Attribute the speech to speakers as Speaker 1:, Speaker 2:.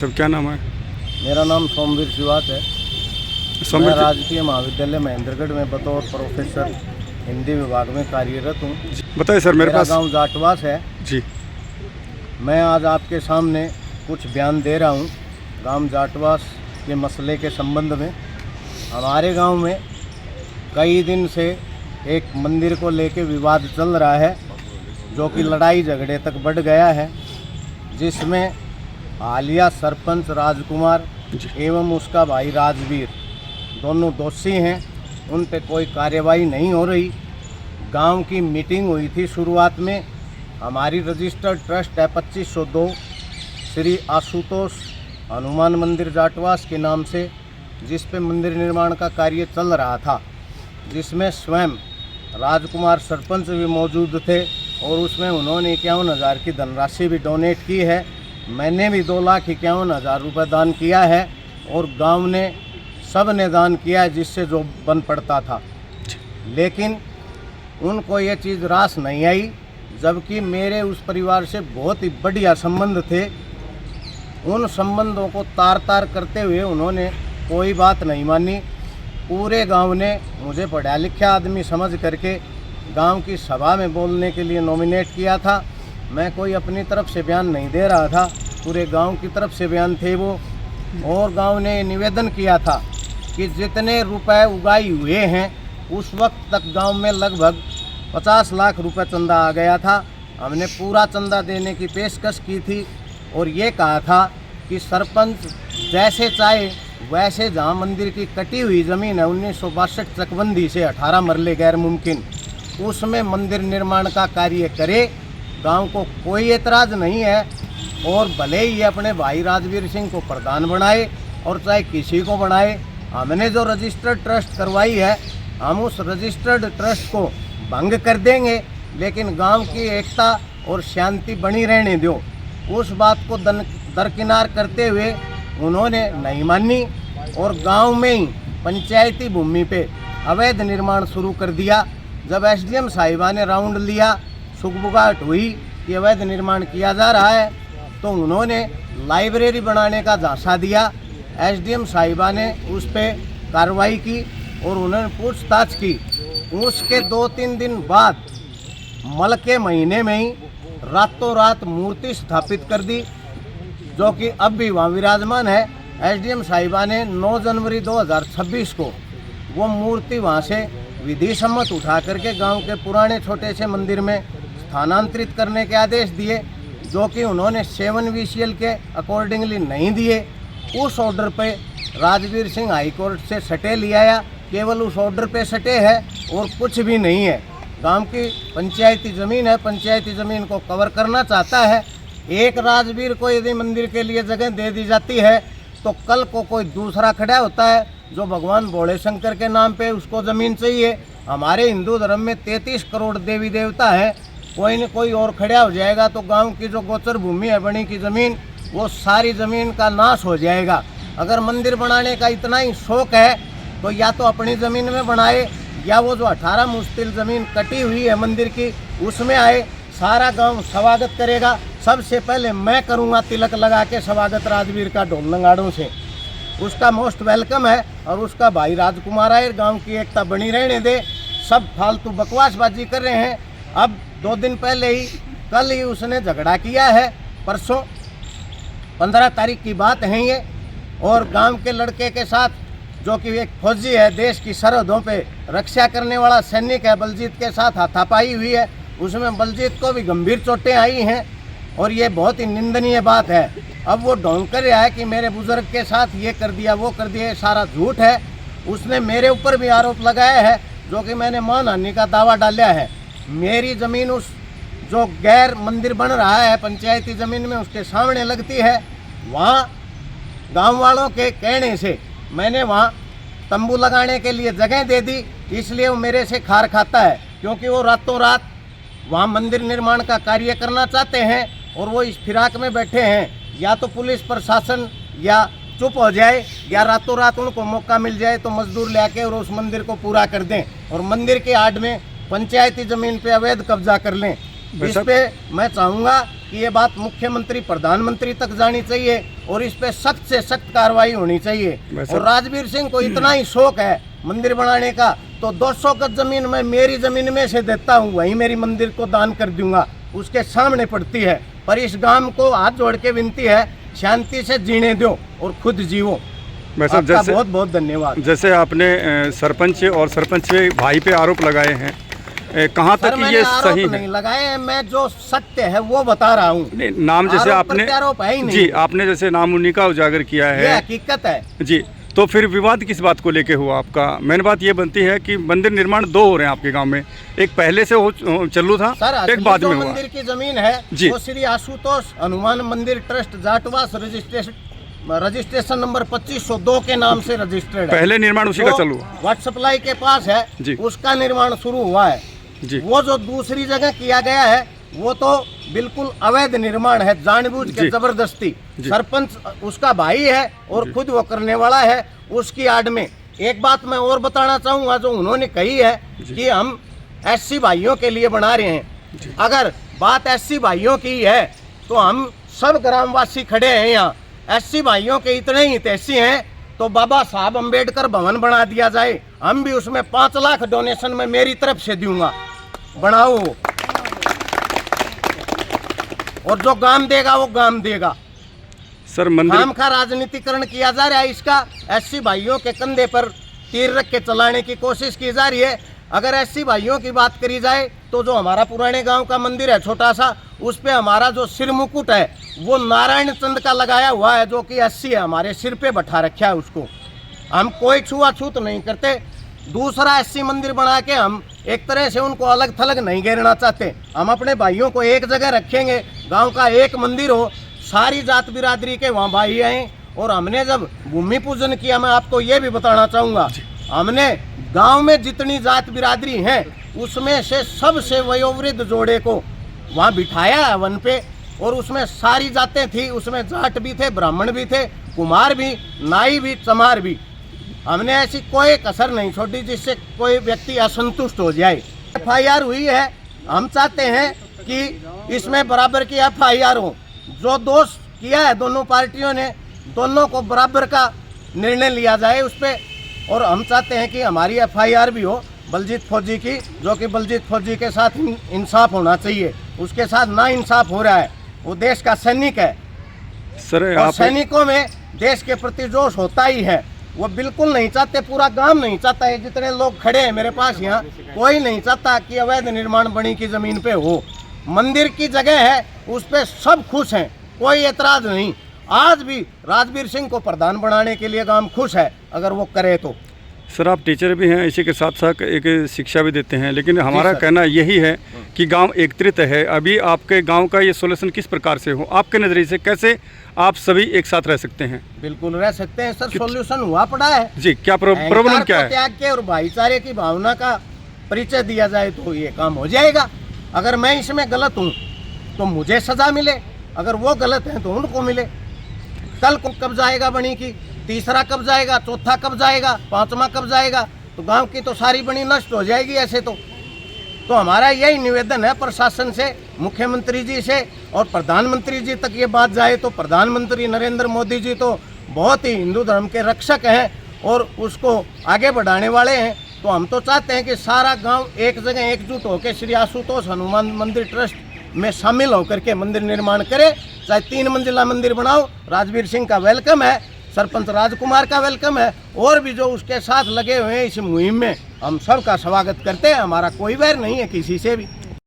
Speaker 1: सब क्या नाम है?
Speaker 2: मेरा नाम सोमवीर शिवात है।
Speaker 1: सोमवीर
Speaker 2: मैं
Speaker 1: जी-
Speaker 2: राजकीय महाविद्यालय महेंद्रगढ़ में बतौर प्रोफेसर हिंदी विभाग में कार्यरत हूँ।
Speaker 1: बताइए सर, मेरे
Speaker 2: मेरा
Speaker 1: पास
Speaker 2: गांव जाटवास है।
Speaker 1: जी
Speaker 2: मैं आज आपके सामने कुछ बयान दे रहा हूँ गांव जाटवास के मसले के संबंध में। हमारे गांव में कई दिन से एक मंदिर को लेकर विवाद चल रहा है, जो कि लड़ाई झगड़े तक बढ़ गया है, जिसमें हालिया सरपंच राजकुमार एवं उसका भाई राजवीर दोनों दोषी हैं। उन पे कोई कार्यवाही नहीं हो रही। गांव की मीटिंग हुई थी शुरुआत में। हमारी रजिस्टर्ड ट्रस्ट है 2502 श्री आशुतोष हनुमान मंदिर जाटवास के नाम से, जिस पे मंदिर निर्माण का कार्य चल रहा था, जिसमें स्वयं राजकुमार सरपंच भी मौजूद थे और उसमें उन्होंने 51,000 की धनराशि भी डोनेट की है। मैंने भी 2,51,000 रुपये दान किया है और गांव ने सब ने दान किया है, जिससे जो बन पड़ता था। लेकिन उनको ये चीज़ रास नहीं आई, जबकि मेरे उस परिवार से बहुत ही बढ़िया संबंध थे। उन संबंधों को तार तार करते हुए उन्होंने कोई बात नहीं मानी। पूरे गांव ने मुझे पढ़ा लिखा आदमी समझ करके गांव की सभा में बोलने के लिए नॉमिनेट किया था। मैं कोई अपनी तरफ से बयान नहीं दे रहा था, पूरे गांव की तरफ से बयान थे वो। और गांव ने निवेदन किया था कि जितने रुपए उगाई हुए हैं उस वक्त तक गांव में लगभग 50 लाख रुपए चंदा आ गया था। हमने पूरा चंदा देने की पेशकश की थी और ये कहा था कि सरपंच जैसे चाहे वैसे, जहां मंदिर की कटी हुई ज़मीन है 1962 चकबंदी से 18 मरले गैर मुमकिन, उसमें मंदिर निर्माण का कार्य करे। गांव को कोई एतराज़ नहीं है और भले ही ये अपने भाई राजवीर सिंह को प्रधान बनाए और चाहे किसी को बनाए। हमने जो रजिस्टर्ड ट्रस्ट करवाई है, हम उस रजिस्टर्ड ट्रस्ट को भंग कर देंगे, लेकिन गांव की एकता और शांति बनी रहने दो। उस बात को दरकिनार करते हुए उन्होंने नहीं मानी और गांव में ही पंचायती भूमि पे अवैध निर्माण शुरू कर दिया। जब एसडीएम साहिबा ने राउंड लिया, सुगबुगाहट हुई कि अवैध निर्माण किया जा रहा है, तो उन्होंने लाइब्रेरी बनाने का झांसा दिया। एसडीएम साहिबा ने उस पर कार्रवाई की और उन्होंने पूछताछ की। उसके 2-3 दिन बाद मल के महीने में ही रातों रात मूर्ति स्थापित कर दी, जो कि अब भी वहाँ विराजमान है। एसडीएम साहिबा ने 9 जनवरी 2026 को वो मूर्ति वहाँ से विधि सम्मत उठा करके गांव के पुराने छोटे से मंदिर में स्थानांतरित करने के आदेश दिए, जो कि उन्होंने 7 VCL के अकॉर्डिंगली नहीं दिए। उस ऑर्डर पे राजवीर सिंह हाई कोर्ट से सटे ले आया, केवल उस ऑर्डर पे सटे है और कुछ भी नहीं है। गांव की पंचायती ज़मीन है, पंचायती ज़मीन को कवर करना चाहता है। एक राजवीर को यदि मंदिर के लिए जगह दे दी जाती है तो कल को कोई दूसरा खड़ा होता है जो भगवान भोले शंकर के नाम पे उसको ज़मीन चाहिए। हमारे हिंदू धर्म में 33 करोड़ देवी देवता है, कोई न कोई और खड़ा हो जाएगा तो गांव की जो गोचर भूमि है बड़ी की ज़मीन, वो सारी ज़मीन का नाश हो जाएगा। अगर मंदिर बनाने का इतना ही शौक है तो या तो अपनी ज़मीन में बनाए, या वो जो 18 मुश्तिल ज़मीन कटी हुई है मंदिर की उसमें आए। सारा गांव स्वागत करेगा। सबसे पहले मैं करूंगा तिलक लगा के स्वागत राजवीर का ढोल नगाड़ों से, उसका मोस्ट वेलकम है। और उसका भाई राजकुमार आए, गांव की एकता बनी रहने दे। सब फालतू बकवासबाजी कर रहे हैं। अब 2 दिन पहले ही, कल ही उसने झगड़ा किया है, परसों 15 तारीख की बात है ये, और गांव के लड़के के साथ, जो कि एक फौजी है, देश की सरहदों पे रक्षा करने वाला सैनिक है, बलजीत के साथ हाथापाई हुई है। उसमें बलजीत को भी गंभीर चोटें आई हैं और ये बहुत ही निंदनीय बात है। अब वो ढोंग कर रहा है कि मेरे बुजुर्ग के साथ ये कर दिया वो कर दिया, सारा झूठ है। उसने मेरे ऊपर भी आरोप लगाया है, जो कि मैंने मानहानि का दावा डाला है। मेरी ज़मीन उस जो गैर मंदिर बन रहा है पंचायती ज़मीन में उसके सामने लगती है। वहाँ गांव वालों के कहने से मैंने वहाँ तंबू लगाने के लिए जगह दे दी, इसलिए वो मेरे से खार खाता है, क्योंकि वो रातों रात वहाँ मंदिर निर्माण का कार्य करना चाहते हैं और वो इस फिराक में बैठे हैं। या तो पुलिस प्रशासन या चुप हो जाए, या रातों रात उनको मौका मिल जाए तो मजदूर लेके और उस मंदिर को पूरा कर दें और मंदिर के आड़ में पंचायती ज़मीन पे अवैध कब्जा कर लें। इस पे मैं चाहूँगा कि ये बात मुख्यमंत्री प्रधानमंत्री तक जानी चाहिए और इस पे सख्त से सख्त कार्रवाई होनी चाहिए। और राजवीर सिंह को इतना ही शौक है मंदिर बनाने का, तो 200 गज जमीन मैं मेरी जमीन में से देता हूँ, वहीं मेरी मंदिर को दान कर दूंगा, उसके सामने पड़ती है। पर इस गांव को हाथ जोड़ के विनती है, शांति से जीने दो और खुद जीवो। आपका
Speaker 1: जैसे
Speaker 2: बहुत बहुत धन्यवाद।
Speaker 1: जैसे आपने सरपंच और सरपंच के भाई पे आरोप लगाए हैं, कहाँ तक ये सही
Speaker 2: नहीं
Speaker 1: है?
Speaker 2: लगाए हैं, मैं जो सत्य है वो बता रहा हूँ।
Speaker 1: नाम जैसे आपने
Speaker 2: आरोप है ही नहीं।
Speaker 1: जी, आपने जैसे नाम उन्हीं का उजागर किया है,
Speaker 2: ये हकीकत है
Speaker 1: जी। तो फिर विवाद किस बात को लेके हुआ आपका? मेन बात ये बनती है कि मंदिर निर्माण 2 हो रहे हैं आपके गांव में, एक पहले से चालू था,
Speaker 2: सर,
Speaker 1: एक बाद में हुआ।
Speaker 2: मंदिर की जमीन है
Speaker 1: जी।
Speaker 2: वो श्री आशुतोष हनुमान मंदिर ट्रस्ट जाटवास रजिस्ट्रेशन नंबर 2502 के नाम से रजिस्टर्ड है।
Speaker 1: पहले निर्माण उसी का चालू हुआ।
Speaker 2: वाटर सप्लाई के पास है
Speaker 1: जी।
Speaker 2: उसका निर्माण शुरू हुआ है
Speaker 1: जी।
Speaker 2: वो जो दूसरी जगह किया गया है वो तो बिल्कुल अवैध निर्माण है, जानबूझ के जबरदस्ती। सरपंच उसका भाई है और खुद वो करने वाला है उसकी आड़ में। एक बात मैं और बताना चाहूँगा, जो उन्होंने कही है कि हम एससी भाइयों के लिए बना रहे हैं। अगर बात एससी भाइयों की है तो हम सब ग्रामवासी खड़े हैं यहाँ। एससी भाइयों के इतने ही हितैषी हैं तो बाबा साहब अम्बेडकर भवन बना दिया जाए, हम भी उसमें 5 लाख डोनेशन में मेरी तरफ से दूंगा, बनाओ। और जो गाम देगा वो गाम देगा।
Speaker 1: सर, मंदिर
Speaker 2: काम का राजनीतिकरण किया जा रहा है, इसका एससी भाइयों के कंधे पर तीर रख के चलाने की कोशिश की जा रही है। अगर एससी भाइयों की बात करी जाए तो जो हमारा पुराने गांव का मंदिर है छोटा सा, उस पे हमारा जो सिर मुकुट है वो नारायण चंद का लगाया हुआ है, जो कि एससी है, हमारे सिर पे बैठा रखा है उसको। हम कोई छुआछूत नहीं करते। दूसरा एससी मंदिर बना के हम एक तरह से उनको अलग थलग नहीं घेरना चाहते। हम अपने भाइयों को एक जगह रखेंगे, गांव का एक मंदिर हो, सारी जात बिरादरी के वहाँ भाई आए। और हमने जब भूमि पूजन किया, मैं आपको ये भी बताना चाहूँगा, हमने गांव में जितनी जात बिरादरी हैं उसमें से सबसे वयोवृद्ध जोड़े को वहाँ बिठाया है वन पे, और उसमें सारी जातें थी, उसमें जाट भी थे, ब्राह्मण भी थे, कुमार भी, नाई भी, चमार भी। हमने ऐसी कोई कसर नहीं छोड़ी जिससे कोई व्यक्ति असंतुष्ट हो जाए। FIR हुई है, हम चाहते हैं कि इसमें बराबर की FIR हो। जो दोष किया है दोनों पार्टियों ने, दोनों को बराबर का निर्णय लिया जाए उस पर। और हम चाहते हैं कि हमारी FIR भी हो बलजीत फौजी की, जो कि बलजीत फौजी के साथ इंसाफ होना चाहिए, उसके साथ ना इंसाफ हो रहा है। वो देश का सैनिक है
Speaker 1: सर,
Speaker 2: और सैनिकों में देश के प्रति जोश होता ही है। वो बिल्कुल नहीं चाहते, पूरा गांव नहीं चाहता है, जितने लोग खड़े हैं मेरे पास यहाँ, कोई नहीं चाहता कि अवैध निर्माण बनी की जमीन पे हो। मंदिर की जगह है, उस पे सब खुश हैं, कोई एतराज नहीं। आज भी राजवीर सिंह को प्रधान बनाने के लिए गांव खुश है, अगर वो करे तो।
Speaker 1: सर, आप टीचर भी हैं, इसी के साथ साथ एक शिक्षा भी देते हैं, लेकिन हमारा कहना यही है कि गांव एकत्रित है। अभी आपके गांव का ये सोल्यूशन किस प्रकार से हो, आपके नज़रिए से कैसे आप सभी एक साथ रह सकते हैं?
Speaker 2: बिल्कुल रह सकते हैं सर, सॉल्यूशन हुआ पड़ा है
Speaker 1: जी। क्या प्रॉब्लम क्या है?
Speaker 2: त्याग के और भाईचारे की भावना का परिचय दिया जाए तो ये काम हो जाएगा। अगर मैं इसमें गलत हूँ तो मुझे सजा मिले, अगर वो गलत हैं तो उनको मिले। कल को कब जाएगा बनी की, तीसरा कब जाएगा, चौथा कब जाएगा, पांचवा कब जाएगा, तो गांव की तो सारी बनी नष्ट हो जाएगी ऐसे तो हमारा यही निवेदन है प्रशासन से, मुख्यमंत्री जी से और प्रधानमंत्री जी तक ये बात जाए तो प्रधानमंत्री नरेंद्र मोदी जी तो बहुत ही हिंदू धर्म के रक्षक हैं और उसको आगे बढ़ाने वाले हैं। तो हम तो चाहते हैं कि सारा गांव एक जगह एकजुट होकर श्री आशुतोष हनुमान मंदिर ट्रस्ट में शामिल होकर के मंदिर निर्माण करे। चाहे 3 मंजिला मंदिर बनाओ, राजवीर सिंह का वेलकम है, सरपंच राजकुमार का वेलकम है, और भी जो उसके साथ लगे हुए हैं इस मुहिम में, हम सबका स्वागत करते हैं। हमारा कोई वैर नहीं है किसी से भी।